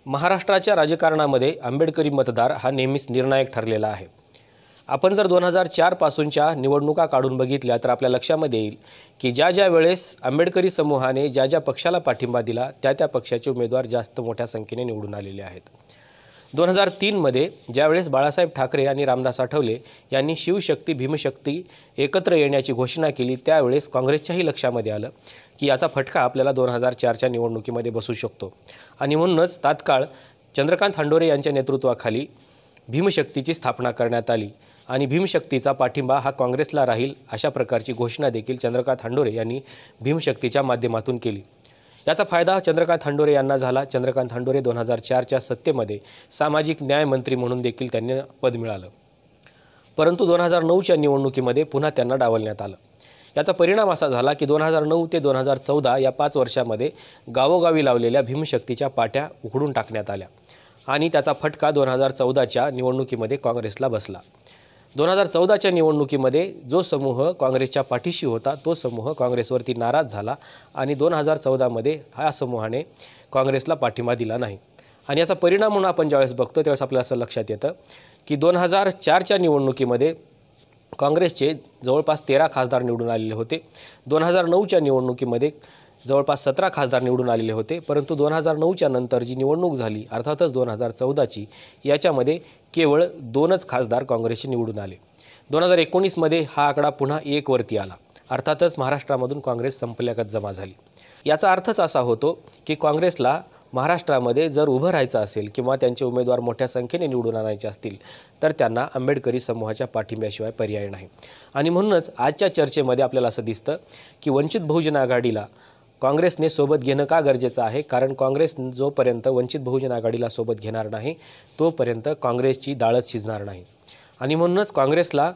महाराष्ट्राच्या राजकारणामध्ये आंबेडकरी मतदार हा नेहमीच निर्णायक ठरलेला आहे। आपण जर 2004 पासूनच्या निवडणुका काढून बघितल्या तर आपल्या लक्षामध्ये येईल की ज्या वेळेस आंबेडकरी समूहाने ज्या पक्षाला पाठिंबा दिला त्या पक्षाचे उमेदवार जास्त मोठ्या संख्येने निवडून आलेले आहेत। 2003 मध्ये ज्यावेळेस बाळासाहेब ठाकरे आणि रामदास आठवले यांनी शिवशक्ती भीमशक्ती एकत्र येण्याची घोषणा केली, त्यावेळेस काँग्रेसच्याही लक्षामध्ये आलं की याचा फटका आपल्याला 2004च्या निवडणुकीमध्ये बसू शकतो आणि म्हणूनच तात्काळ चंद्रकांत हंडोरे यांच्या नेतृत्वाखाली भीमशक्तीची स्थापना करण्यात आली आणि भीमशक्तीचा पाठिंबा हा काँग्रेसला राहील अशा प्रकारची घोषणा देखील चंद्रकांत हंडोरे यांनी भीमशक्तीच्या माध्यमातून केली। याचा फायदा चंद्रकांत हंडोरे यांना झाला। चंद्रकांत हंडोरे 2004च्या सत्तेमध्ये सामाजिक न्याय मंत्री म्हणून देखील त्यांना पद मिळालं, परंतु 2009च्या निवडणुकीमध्ये पुन्हा त्यांना डावलण्यात आलं। याचा परिणाम असा झाला की 2009 ते 2014 या 5 वर्षामध्ये गावोगावी लावलेल्या भीमशक्तीच्या पाट्या उखडून टाकण्यात आल्या आणि त्याचा फटका 2014च्या निवडणुकीमध्ये काँग्रेसला बसला। 2014च्या निवडणुकीमध्ये जो समूह काँग्रेसच्या पाठीशी होता तो समूह काँग्रेसवरती नाराज झाला आणि 2014मध्ये ह्या समूहाने काँग्रेसला पाठिंबा दिला नाही आणि याचा परिणाम म्हणून आपण ज्यावेळेस बघतो त्यावेळेस आपल्याला असं लक्षात येतं की 2004च्या निवडणुकीमध्ये काँग्रेसचे जवळपास 13 खासदार निवडून आलेले होते। 2009च्या निवडणुकीमध्ये जवळपास 17 खासदार निवडून आलेले होते, परंतु 2009च्या नंतर जी निवडणूक झाली अर्थातच 2014ची, याच्यामध्ये केवळ 2च खासदार काँग्रेसचे निवडून आले। 2019मध्ये हा आकडा पुन्हा 1 वरती आला, अर्थातच महाराष्ट्रामधून काँग्रेस संपल्यागत जमा झाली। याचा अर्थच असा होतो की काँग्रेसला महाराष्ट्रामध्ये जर उभं राहायचं असेल किंवा त्यांचे उमेदवार मोठ्या संख्येने निवडून आणायचे असतील तर त्यांना आंबेडकरी समूहाच्या पाठिंब्याशिवाय पर्याय नाही आणि म्हणूनच आजच्या चर्चेमध्ये आपल्याला असं दिसतं की वंचित बहुजन आघाडीला काँग्रेसने सोबत घेणं का गरजेचं आहे, कारण काँग्रेस जोपर्यंत वंचित बहुजन आघाडीला सोबत घेणार नाही तोपर्यंत काँग्रेसची डाळच शिजणार नाही आणि म्हणूनच काँग्रेसला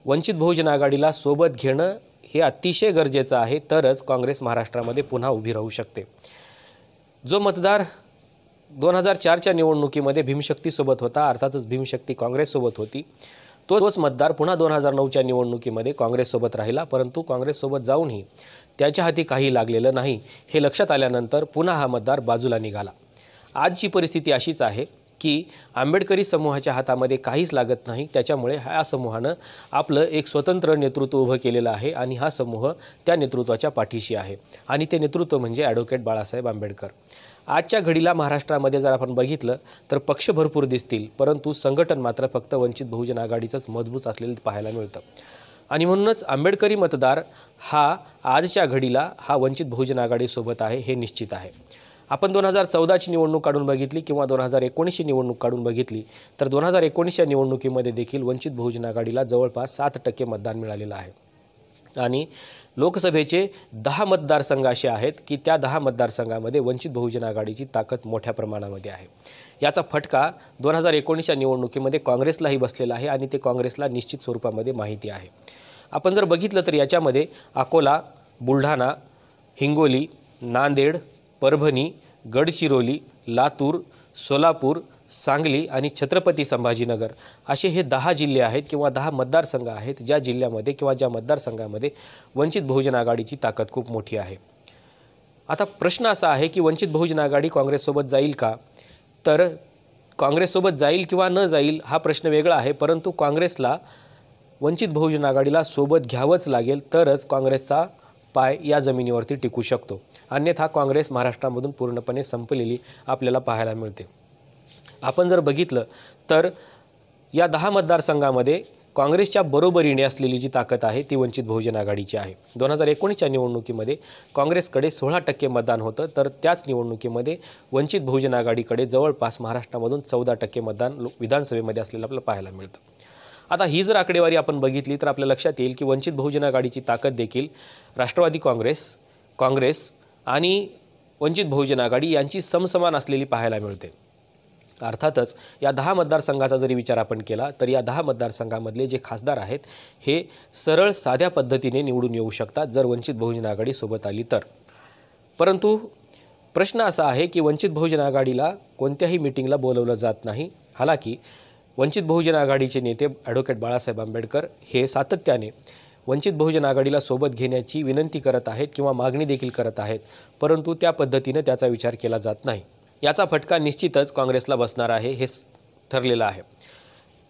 वंचित बहुजन आघाडीला सोबत घेणं हे अतिशय गरजेचं आहे, तरच काँग्रेस महाराष्ट्रामध्ये पुन्हा उभी राहू शकते। जो मतदार 2004च्या निवडणुकीमध्ये भीमशक्तीसोबत होता, अर्थातच भीमशक्ती काँग्रेससोबत होती, तोच मतदार पुन्हा 2009च्या निवडणुकीमध्ये काँग्रेससोबत राहिला, परंतु काँग्रेससोबत जाऊनही त्याच्या हाती काही लागलेलं नाही हे लक्षात आल्यानंतर पुन्हा हा मतदार बाजूला निघाला। आजची परिस्थिती अशीच आहे की आंबेडकरी समूहाच्या हातामध्ये काहीच लागत नाही, त्याच्यामुळे ह्या समूहानं आपलं एक स्वतंत्र नेतृत्व उभं केलेलं आहे आणि हा समूह त्या नेतृत्वाच्या पाठीशी आहे आणि ते नेतृत्व म्हणजे ॲडव्होकेट बाळासाहेब आंबेडकर। आजच्या घडीला महाराष्ट्रामध्ये जर आपण बघितलं तर पक्ष भरपूर दिसतील, परंतु संघटन मात्र फक्त वंचित बहुजन आघाडीचंच मजबूत असलेलं पाहायला मिळतं आणि म्हणूनच आंबेडकरी मतदार हा आजच्या घडीला हा वंचित बहुजन आघाडीसोबत आहे हे निश्चित आहे। आपण 2014ची निवडणूक काढून बघितली किंवा 2019ची निवडणूक काढून बघितली तर 2019च्या निवडणुकीमध्ये देखील वंचित बहुजन आघाडीला जवळपास 7% मतदान मिळालेलं आहे आणि लोकसभेचे 10 मतदारसंघ असे आहेत की त्या 10 मतदारसंघामध्ये वंचित बहुजन आघाडीची ताकद मोठ्या प्रमाणामध्ये आहे। याचा फटका 2019च्या निवडणुकीमध्ये काँग्रेसलाही बसलेला आहे आणि ते काँग्रेसला निश्चित स्वरूपामध्ये माहिती आहे। आपण जर बघितलं तर याच्यामध्ये अकोला, बुलढाणा, हिंगोली, नांदेड, परभणी, गडचिरोली, लातूर, सोलापूर, सांगली आणि छत्रपती संभाजीनगर असे हे 10 जिल्हे आहेत किंवा 10 मतदारसंघ आहेत ज्या जिल्ह्यामध्ये किंवा ज्या मतदारसंघामध्ये वंचित बहुजन आघाडीची ताकद खूप मोठी आहे। आता प्रश्न असा आहे की वंचित बहुजन आघाडी काँग्रेससोबत जाईल का, तर काँग्रेससोबत जाईल किंवा न जाईल हा प्रश्न वेगळा आहे, परंतु काँग्रेसला वंचित बहुजन आघाडीला सोबत घ्यावंच लागेल तरच काँग्रेसचा पाय या जमिनीवरती टिकू शकतो, अन्यथा काँग्रेस महाराष्ट्रामधून पूर्णपणे संपलेली आपल्याला पाहायला मिळते। आपण जर बघितलं तर या 10 मतदारसंघामध्ये काँग्रेसच्या बरोबरीने असलेली जी ताकद आहे ती वंचित बहुजन आघाडीची आहे। 2019च्या निवडणुकीमध्ये काँग्रेसकडे 16% मतदान होतं, तर त्याच निवडणुकीमध्ये वंचित बहुजन आघाडीकडे जवळपास महाराष्ट्रामधून 14% मतदान विधानसभेमध्ये असलेलं आपल्याला पाहायला मिळतं। आता ही जर आकडेवारी आपण बघितली तर आपल्या लक्षात येईल की वंचित बहुजन आघाडीची ताकद देखील राष्ट्रवादी काँग्रेस आणि वंचित बहुजन आघाडी यांची समसमान असलेली पाहायला मिळते। अर्थातच या 10 मतदारसंघाचा जरी विचार आपण केला तर या 10 मतदारसंघामधले जे खासदार आहेत हे सरळ साध्या पद्धतीने निवडून येऊ शकतात जर वंचित बहुजन आघाडी सोबत आली तर, परंतु प्रश्न असा आहे की वंचित बहुजन आघाडीला कोणत्याही मीटिंगला बोलवलं जात नाही। हालाकी वंचित बहुजन आघाडीचे नेते ॲडव्होकेट बाळासाहेब आंबेडकर हे सातत्याने वंचित बहुजन आघाडीला सोबत घेण्याची विनंती करत आहेत किंवा मागणी देखील करत आहेत, परंतु त्या पद्धतीने त्याचा विचार केला जात नाही। याचा फटका निश्चितच काँग्रेसला बसणार आहे, हे ठरलेलं आहे।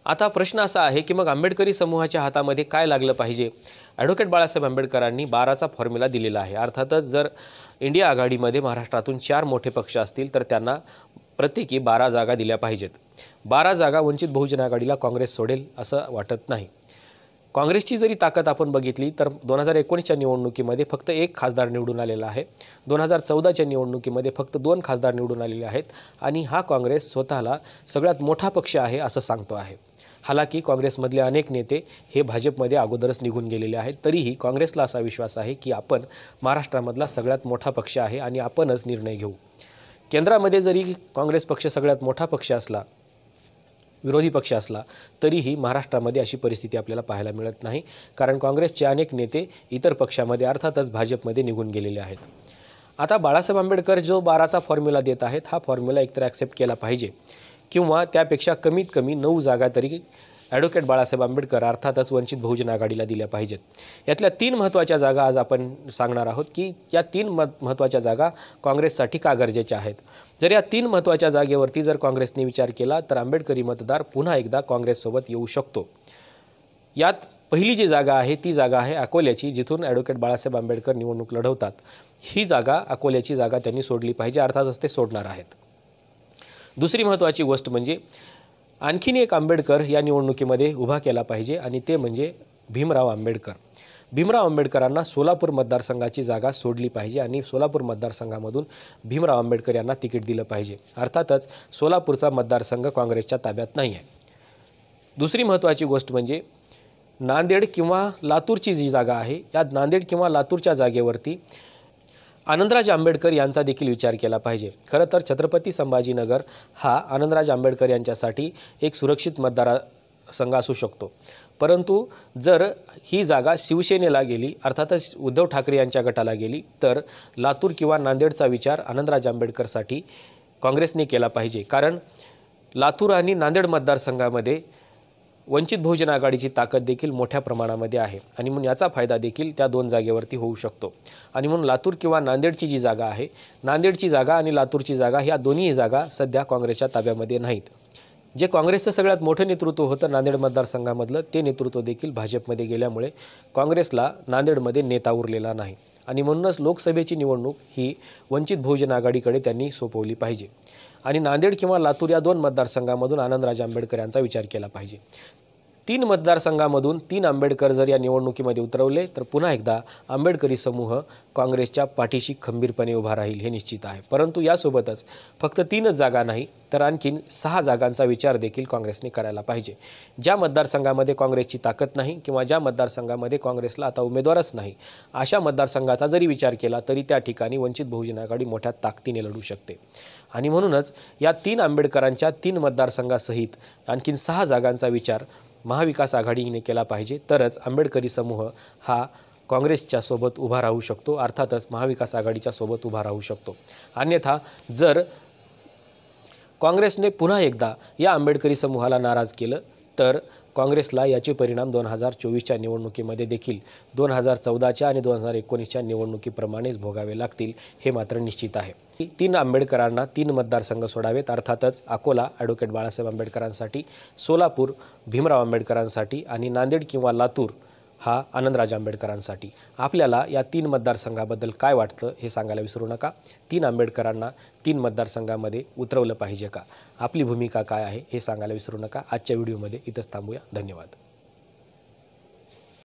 आता प्रश्न असा आहे की मग आंबेडकरी समूहाच्या हातामध्ये काय लागलं पाहिजे। ॲडव्होकेट बाळासाहेब आंबेडकरांनी 12चा फॉर्म्युला दिलेला आहे। अर्थातच जर इंडिया आघाडीमध्ये महाराष्ट्रातून 4 मोठे पक्ष असतील तर त्यांना प्रत्येकी 12 जागा दिल्या पाहिजेत। 12 जागा वंचित बहुजन आघाडीला काँग्रेस सोडेल असं वाटत नाही। काँग्रेसची जरी ताकद आपण बघितली तर 2019च्या निवडणुकीमध्ये फक्त 1 खासदार निवडून आलेला आहे। 2014च्या निवडणुकीमध्ये फक्त 2 खासदार निवडून आलेले आहेत आणि हा काँग्रेस स्वतःला सगळ्यात मोठा पक्ष आहे असं सांगतो आहे। हालाकी काँग्रेसमधले अनेक नेते हे भाजपमध्ये अगोदरच निघून गेलेले आहेत, तरीही काँग्रेसला असा विश्वास आहे की आपण महाराष्ट्रामधला सगळ्यात मोठा पक्ष आहे आणि आपणच निर्णय घेऊ। केंद्रामध्ये जरी काँग्रेस पक्ष सगळ्यात मोठा पक्ष असला, विरोधी पक्ष असला, तरीही महाराष्ट्रामध्ये अशी परिस्थिती आपल्याला पाहायला मिळत नाही, कारण काँग्रेसचे अनेक नेते इतर पक्षामध्ये अर्थातच भाजपमध्ये निघून गेलेले आहेत। आता बाळासाहेब आंबेडकर जो 12चा फॉर्म्युला देत आहेत, हा फॉर्म्युला एकतर ॲक्सेप्ट केला पाहिजे किंवा त्यापेक्षा कमीत कमी 9 जागा तरी ॲडव्होकेट बाळासाहेब आंबेडकर अर्थातच वंचित बहुजन आघाडीला दिल्या पाहिजेत। यातल्या 3 महत्त्वाच्या जागा आज आपण सांगणार आहोत की या 3 महत्त्वाच्या जागा काँग्रेससाठी का गरजेच्या आहेत। जर या 3 महत्त्वाच्या जागेवरती जर काँग्रेसने विचार केला तर आंबेडकरी मतदार पुन्हा एकदा काँग्रेससोबत येऊ शकतो। यात पहिली जी जागा आहे ती जागा आहे अकोल्याची, जिथून ॲडव्होकेट बाळासाहेब आंबेडकर निवडणूक लढवतात। ही जागा, अकोल्याची जागा त्यांनी सोडली पाहिजे, अर्थातच ते सोडणार आहेत। दुसरी महत्त्वाची गोष्ट म्हणजे आणखीन एक आंबेडकर या निवडणुकीमध्ये उभा केला पाहिजे आणि ते म्हणजे भीमराव आंबेडकर। भीमराव आंबेडकरांना सोलापूर मतदारसंघाची जागा सोडली पाहिजे आणि सोलापूर मतदारसंघामधून भीमराव आंबेडकर यांना तिकीट दिलं पाहिजे। अर्थातच सोलापूरचा मतदारसंघ काँग्रेसच्या ताब्यात नाही आहे। दुसरी महत्त्वाची गोष्ट म्हणजे नांदेड किंवा लातूरची जी जागा आहे, या नांदेड किंवा लातूरच्या जागेवरती आनंदराज आंबेडकर यांचा देखील विचार केला पाहिजे। खरं तर छत्रपती संभाजीनगर हा आनंदराज आंबेडकर यांच्यासाठी एक सुरक्षित मतदारसंघ असू शकतो, परंतु जर ही जागा शिवसेनेला गेली, अर्थातच उद्धव ठाकरे यांच्या गटाला गेली, तर लातूर किंवा नांदेडचा विचार आनंदराज आंबेडकरसाठी काँग्रेसने केला पाहिजे। कारण लातूर आणि नांदेड मतदारसंघामध्ये वंचित बहुजन आघाडीची ताकद देखील मोठ्या प्रमाणामध्ये आहे आणि म्हणून याचा फायदा देखील त्या 2 जागेवरती होऊ शकतो। आणि म्हणून लातूर किंवा नांदेडची जी जागा आहे, नांदेडची जागा आणि लातूरची जागा ह्या दोन्ही जागा सध्या काँग्रेसच्या ताब्यामध्ये नाहीत। जे काँग्रेसचं सगळ्यात मोठं नेतृत्व होतं नांदेड मतदारसंघामधलं, ते नेतृत्व देखील भाजपमध्ये गेल्यामुळे काँग्रेसला नांदेडमध्ये नेता उरलेला नाही आणि म्हणूनच लोकसभेची निवडणूक ही वंचित बहुजन आघाडीकडे त्यांनी सोपवली पाहिजे आणि नांदेड किंवा लातूर या 2 मतदारसंघामधून आनंदराज आंबेडकर यांचा विचार केला पाहिजे। 3 मतदारसंघामधून 3 आंबेडकर जर या निवडणुकीमध्ये उतरवले तर पुन्हा एकदा आंबेडकरी समूह काँग्रेसच्या पाठीशी खंबीरपणे उभा राहील हे निश्चित आहे। परंतु यासोबतच फक्त 3च जागा नाही तर आणखीन 6 जागांचा विचार देखील काँग्रेसने करायला पाहिजे। ज्या मतदारसंघामध्ये काँग्रेसची ताकद नाही किंवा ज्या मतदारसंघामध्ये काँग्रेसला आता उमेदवारच नाही, अशा मतदारसंघाचा जरी विचार केला तरी त्या ठिकाणी वंचित बहुजन आघाडी मोठ्या ताकदीने लढू शकते आणि म्हणूनच या 3 आंबेडकरांच्या 3 मतदारसंघासहित आणखीन 6 जागांचा विचार महाविकास आघाडीने केला पाहिजे, तरच आंबेडकरी समूह हा काँग्रेसच्या सोबत उभा राहू शकतो, अर्थातच महाविकास आघाडीच्या सोबत उभा राहू शकतो। अन्यथा जर काँग्रेसने पुन्हा एकदा या आंबेडकरी समूहाला नाराज केलं तर काँग्रेसला याचे परिणाम 2024च्या निवडणुकीमध्ये देखील 2014च्या आणि 2019च्या निवडणुकीप्रमाणेच भोगावे लागतील हे मात्र निश्चित आहे। 3 आंबेडकरांना 3 मतदारसंघ सोडावेत, अर्थातच अकोला ॲडव्होकेट बाळासाहेब आंबेडकरांसाठी, सोलापूर भीमराव आंबेडकरांसाठी आणि नांदेड किंवा लातूर हा आनंदराज आंबेडकरांसाठी। आपल्याला या 3 मतदारसंघाबद्दल काय वाटतं हे सांगायला विसरू नका। 3 आंबेडकरांना 3 मतदारसंघामध्ये उतरवलं पाहिजे का? आपली भूमिका काय आहे हे सांगायला विसरू नका। आजच्या व्हिडिओमध्ये इथंच थांबूया। धन्यवाद।